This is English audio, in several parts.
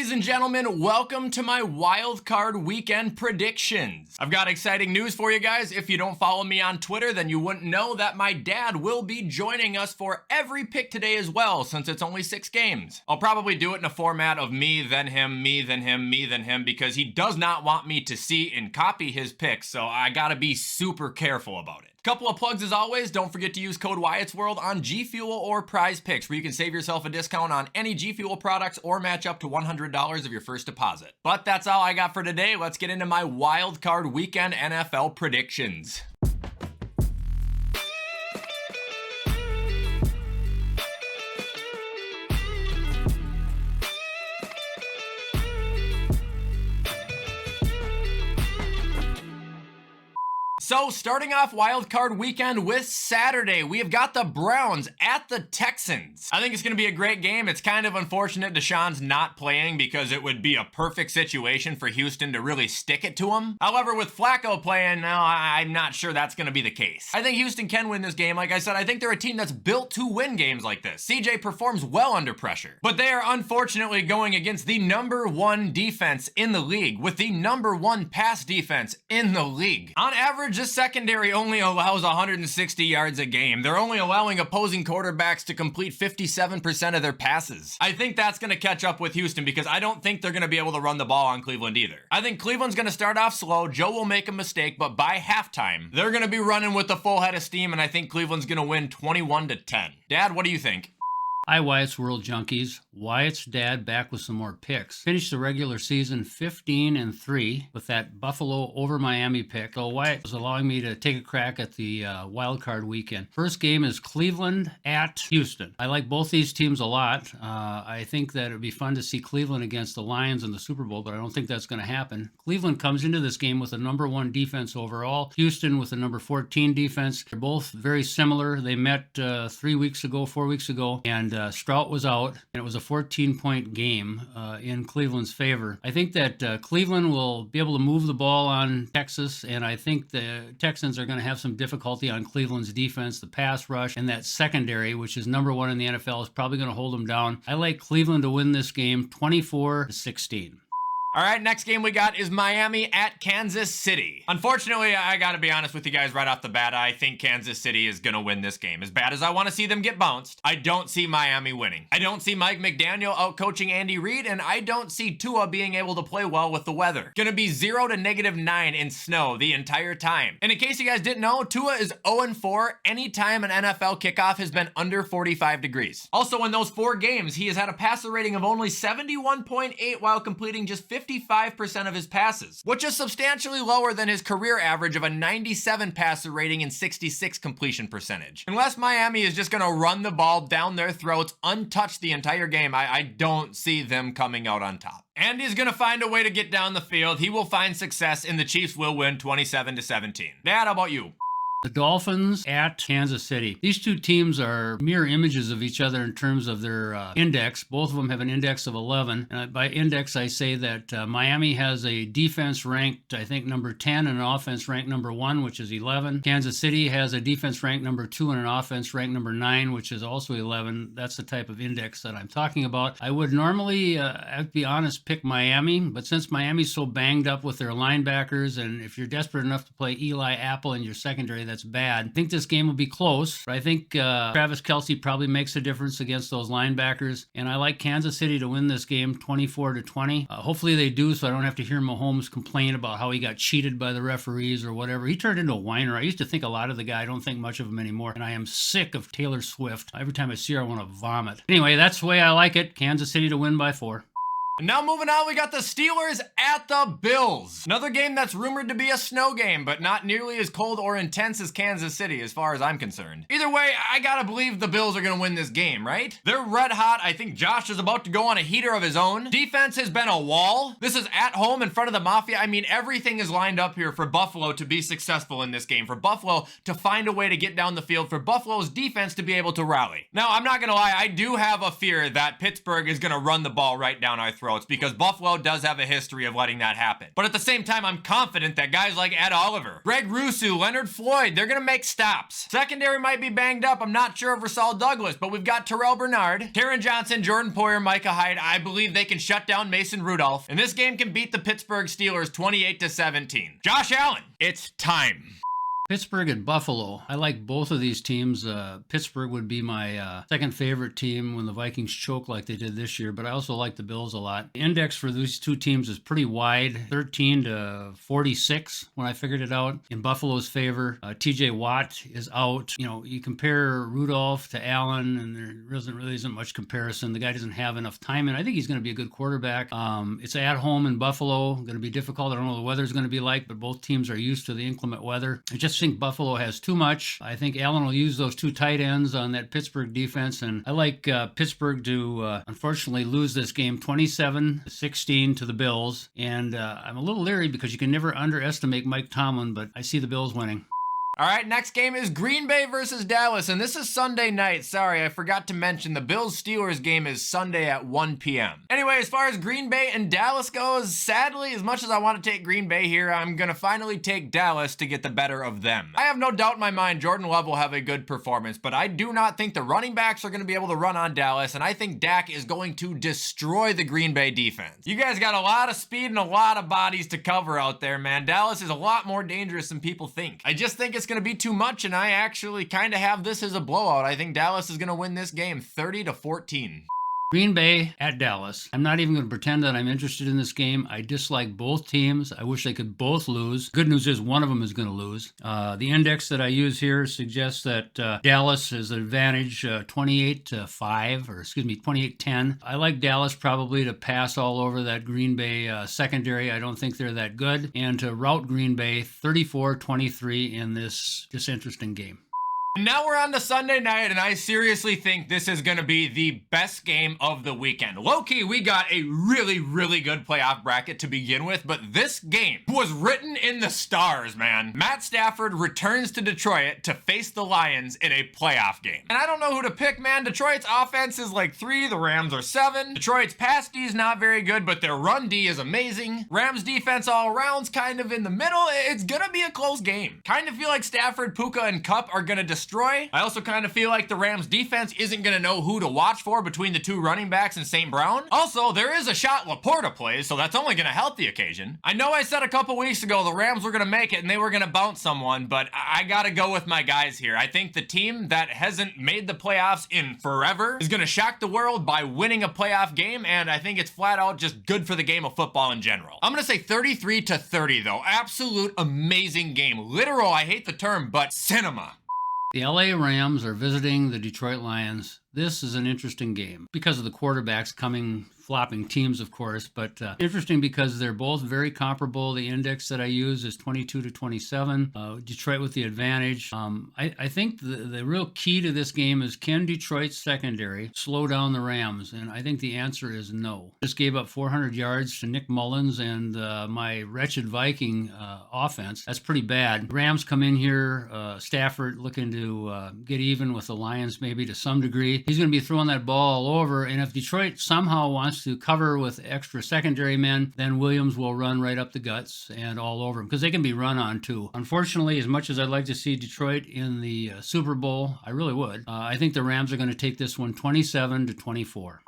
Ladies and gentlemen, welcome to my wild card weekend predictions. I've got exciting news for you guys. If you don't follow me on Twitter, then you wouldn't know that my dad will be joining us for every pick today as well, since it's only 6 games. I'll probably do it in a format of me, then him, me, then him, me, then him, because he does not want me to see and copy his picks, so I gotta be super careful about it. Couple of plugs as always. Don't forget to use code WyattzWorld on G Fuel or Prize Picks, where you can save yourself a discount on any G Fuel products or match up to $100 of your first deposit. But that's all I got for today. Let's get into my wild card weekend NFL predictions. So starting off wild card weekend with Saturday, we have got the Browns at the Texans. I think it's going to be a great game. It's kind of unfortunate Deshaun's not playing because it would be a perfect situation for Houston to really stick it to him. However, with Flacco playing now, I'm not sure that's going to be the case. I think Houston can win this game. Like I said, I think they're a team that's built to win games like this. CJ performs well under pressure, but they are unfortunately going against the #1 defense in the league with the #1 pass defense in the league. On average, this secondary only allows 160 yards a game. They're only allowing opposing quarterbacks to complete 57% of their passes. I think that's going to catch up with Houston because I don't think they're going to be able to run the ball on Cleveland either. I think Cleveland's going to start off slow. Joe will make a mistake, but by halftime, they're going to be running with a full head of steam, and I think Cleveland's going to win 21-10. Dad, what do you think? Hi, WyattzWorld junkies. Wyatt's dad back with some more picks. Finished the regular season 15-3 with that Buffalo over Miami pick. So Wyatt was allowing me to take a crack at the wild card weekend. First game is Cleveland at Houston. I like both these teams a lot. I think that it would be fun to see Cleveland against the Lions in the Super Bowl, but I don't think that's going to happen. Cleveland comes into this game with a #1 defense overall. Houston with a #14 defense. They're both very similar. They met 4 weeks ago, and Stroud was out, and it was a 14-point game in Cleveland's favor. I think that Cleveland will be able to move the ball on Texas, and I think the Texans are going to have some difficulty on Cleveland's defense. The pass rush and that secondary, which is #1 in the NFL, is probably going to hold them down. I like Cleveland to win this game 24-16. All right, next game we got is Miami at Kansas City. Unfortunately, I gotta be honest with you guys right off the bat, I think Kansas City is gonna win this game. As bad as I wanna see them get bounced, I don't see Miami winning. I don't see Mike McDaniel out-coaching Andy Reid, and I don't see Tua being able to play well with the weather. Gonna be 0 to -9 in snow the entire time. And in case you guys didn't know, Tua is 0-4 anytime an NFL kickoff has been under 45 degrees. Also, in those 4 games, he has had a passer rating of only 71.8 while completing just 55% of his passes, which is substantially lower than his career average of a 97 passer rating and 66 completion percentage. Unless Miami is just going to run the ball down their throats untouched the entire game, I don't see them coming out on top. And he's going to find a way to get down the field. He will find success, and the Chiefs will win 27-17. Dad, how about you? The Dolphins at Kansas City. These two teams are mirror images of each other in terms of their index. Both of them have an index of 11. And by index, I say that Miami has a defense ranked, I think, #10 and an offense ranked #1, which is 11. Kansas City has a defense ranked #2 and an offense ranked #9, which is also 11. That's the type of index that I'm talking about. I would normally, to be honest, pick Miami, but since Miami's so banged up with their linebackers, and if you're desperate enough to play Eli Apple in your secondary, that's bad. I think this game will be close. I think Travis Kelce probably makes a difference against those linebackers, and I like Kansas City to win this game 24-20. Hopefully they do, so I don't have to hear Mahomes complain about how he got cheated by the referees or whatever. He turned into a whiner. I used to think a lot of the guy. I don't think much of him anymore, and I am sick of Taylor Swift. Every time I see her, I want to vomit. Anyway, that's the way I like it. Kansas City to win by 4. And now moving on, we got the Steelers at the Bills. Another game that's rumored to be a snow game, but not nearly as cold or intense as Kansas City as far as I'm concerned. Either way, I gotta believe the Bills are gonna win this game, right? They're red hot. I think Josh is about to go on a heater of his own. Defense has been a wall. This is at home in front of the Mafia. I mean, everything is lined up here for Buffalo to be successful in this game, for Buffalo to find a way to get down the field, for Buffalo's defense to be able to rally. Now, I'm not gonna lie, I do have a fear that Pittsburgh is gonna run the ball right down our throat. throats because Buffalo does have a history of letting that happen. But at the same time, I'm confident that guys like Ed Oliver, Greg Rusu, Leonard Floyd, they're gonna make stops. Secondary might be banged up. I'm not sure of Rasal Douglas, but we've got Terrell Bernard, Taron Johnson, Jordan Poyer, Micah Hyde. I believe they can shut down Mason Rudolph, and this game can beat the Pittsburgh Steelers 28-17. Josh Allen, it's time. Pittsburgh and Buffalo. I like both of these teams. Pittsburgh would be my second favorite team when the Vikings choke like they did this year, but I also like the Bills a lot. The index for these two teams is pretty wide, 13 to 46 when I figured it out in Buffalo's favor. TJ Watt is out. You know, you compare Rudolph to Allen, and there really isn't much comparison. The guy doesn't have enough time, and I think he's going to be a good quarterback. It's at home in Buffalo. Going to be difficult. I don't know what the weather's going to be like, but both teams are used to the inclement weather. I just think Buffalo has too much. I think Allen will use those two tight ends on that Pittsburgh defense, and I like Pittsburgh to unfortunately lose this game 27-16 to the Bills, and I'm a little leery because you can never underestimate Mike Tomlin, but I see the Bills winning. All right, next game is Green Bay versus Dallas, and this is Sunday night. Sorry, I forgot to mention the Bills-Steelers game is Sunday at 1 p.m. Anyway, as far as Green Bay and Dallas goes, sadly, as much as I want to take Green Bay here, I'm going to finally take Dallas to get the better of them. I have no doubt in my mind Jordan Love will have a good performance, but I do not think the running backs are going to be able to run on Dallas, and I think Dak is going to destroy the Green Bay defense. You guys got a lot of speed and a lot of bodies to cover out there, man. Dallas is a lot more dangerous than people think. I just think it's going to be too much, and I actually kind of have this as a blowout. I think Dallas is going to win this game 30-14. Green Bay at Dallas. I'm not even going to pretend that I'm interested in this game. I dislike both teams. I wish they could both lose. Good news is one of them is going to lose. The index that I use here suggests that Dallas has an advantage 28-5, or excuse me, 28-10. I like Dallas probably to pass all over that Green Bay secondary. I don't think they're that good. And to rout Green Bay 34-23 in this interesting game. Now we're on to Sunday night, and I seriously think this is going to be the best game of the weekend. Low-key, we got a really, really good playoff bracket to begin with, but this game was written in the stars, man. Matt Stafford returns to Detroit to face the Lions in a playoff game. And I don't know who to pick, man. Detroit's offense is like 3, the Rams are 7. Detroit's pass D is not very good, but their run D is amazing. Rams defense all around's kind of in the middle. It's going to be a close game. Kind of feel like Stafford, Puka, and Kupp are going to destroy. I also kind of feel like the Rams defense isn't going to know who to watch for between the two running backs and St. Brown. Also, there is a shot Laporta plays, so that's only going to help the occasion. I know I said a couple weeks ago the Rams were going to make it and they were going to bounce someone, but I got to go with my guys here. I think the team that hasn't made the playoffs in forever is going to shock the world by winning a playoff game, and I think it's flat out just good for the game of football in general. I'm going to say 33-30 though. Absolute amazing game. Literal, I hate the term, but cinema. The LA Rams are visiting the Detroit Lions. This is an interesting game because of the quarterbacks flopping teams, of course, but interesting because they're both very comparable. The index that I use is 22-27. Detroit with the advantage. I think the real key to this game is, can Detroit's secondary slow down the Rams? And I think the answer is no. Just gave up 400 yards to Nick Mullins and my wretched Viking offense. That's pretty bad. Rams come in here, Stafford looking to get even with the Lions maybe to some degree. He's going to be throwing that ball all over, and if Detroit somehow wants to cover with extra secondary men, then Williams will run right up the guts and all over him, because they can be run on too. Unfortunately, as much as I'd like to see Detroit in the Super Bowl, I really would, I think the Rams are going to take this one 27-24.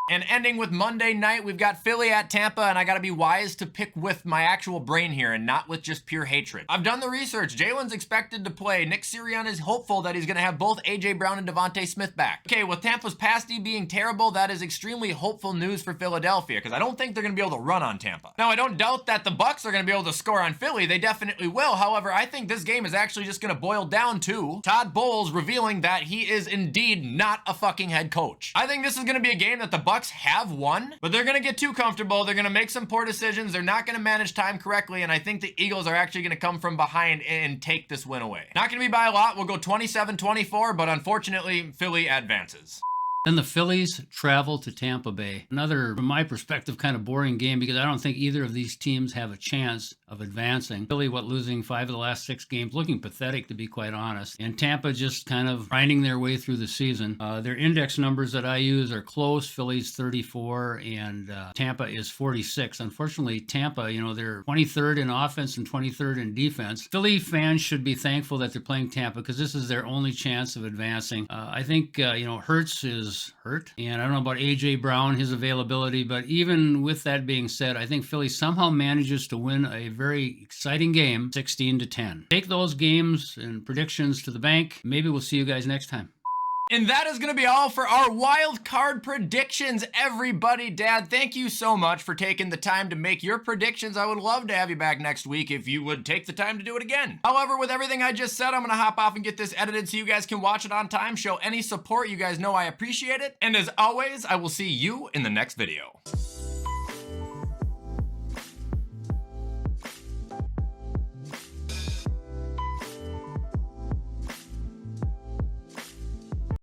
And ending with Monday night, we've got Philly at Tampa, and I gotta be wise to pick with my actual brain here and not with just pure hatred. I've done the research. Jalen's expected to play. Nick Sirianni is hopeful that he's gonna have both A.J. Brown and Devontae Smith back. Okay, with Tampa's pass D being terrible, that is extremely hopeful news for Philadelphia, because I don't think they're gonna be able to run on Tampa. Now, I don't doubt that the Bucs are gonna be able to score on Philly. They definitely will. However, I think this game is actually just gonna boil down to Todd Bowles revealing that he is indeed not a fucking head coach. I think this is gonna be a game that the Bucs have won, but they're going to get too comfortable. They're going to make some poor decisions. They're not going to manage time correctly, and I think the Eagles are actually going to come from behind and take this win away. Not going to be by a lot. We'll go 27-24, but unfortunately, Philly advances. Then the Phillies travel to Tampa Bay. Another, from my perspective, kind of boring game because I don't think either of these teams have a chance of advancing. Philly, losing 5 of the last 6 games, looking pathetic to be quite honest. And Tampa just kind of grinding their way through the season. Their index numbers that I use are close. Philly's 34 and Tampa is 46. Unfortunately, Tampa, they're 23rd in offense and 23rd in defense. Philly fans should be thankful that they're playing Tampa because this is their only chance of advancing. I think, Hurts is hurt, and I don't know about A.J. Brown, his availability, but even with that being said, I think Philly somehow manages to win a very exciting game, 16-10. Take those games and predictions to the bank. Maybe we'll see you guys next time. And that is going to be all for our wild card predictions, everybody. Dad, thank you so much for taking the time to make your predictions. I would love to have you back next week if you would take the time to do it again. However, with everything I just said, I'm going to hop off and get this edited so you guys can watch it on time. Show any support. You guys know I appreciate it. And as always, I will see you in the next video.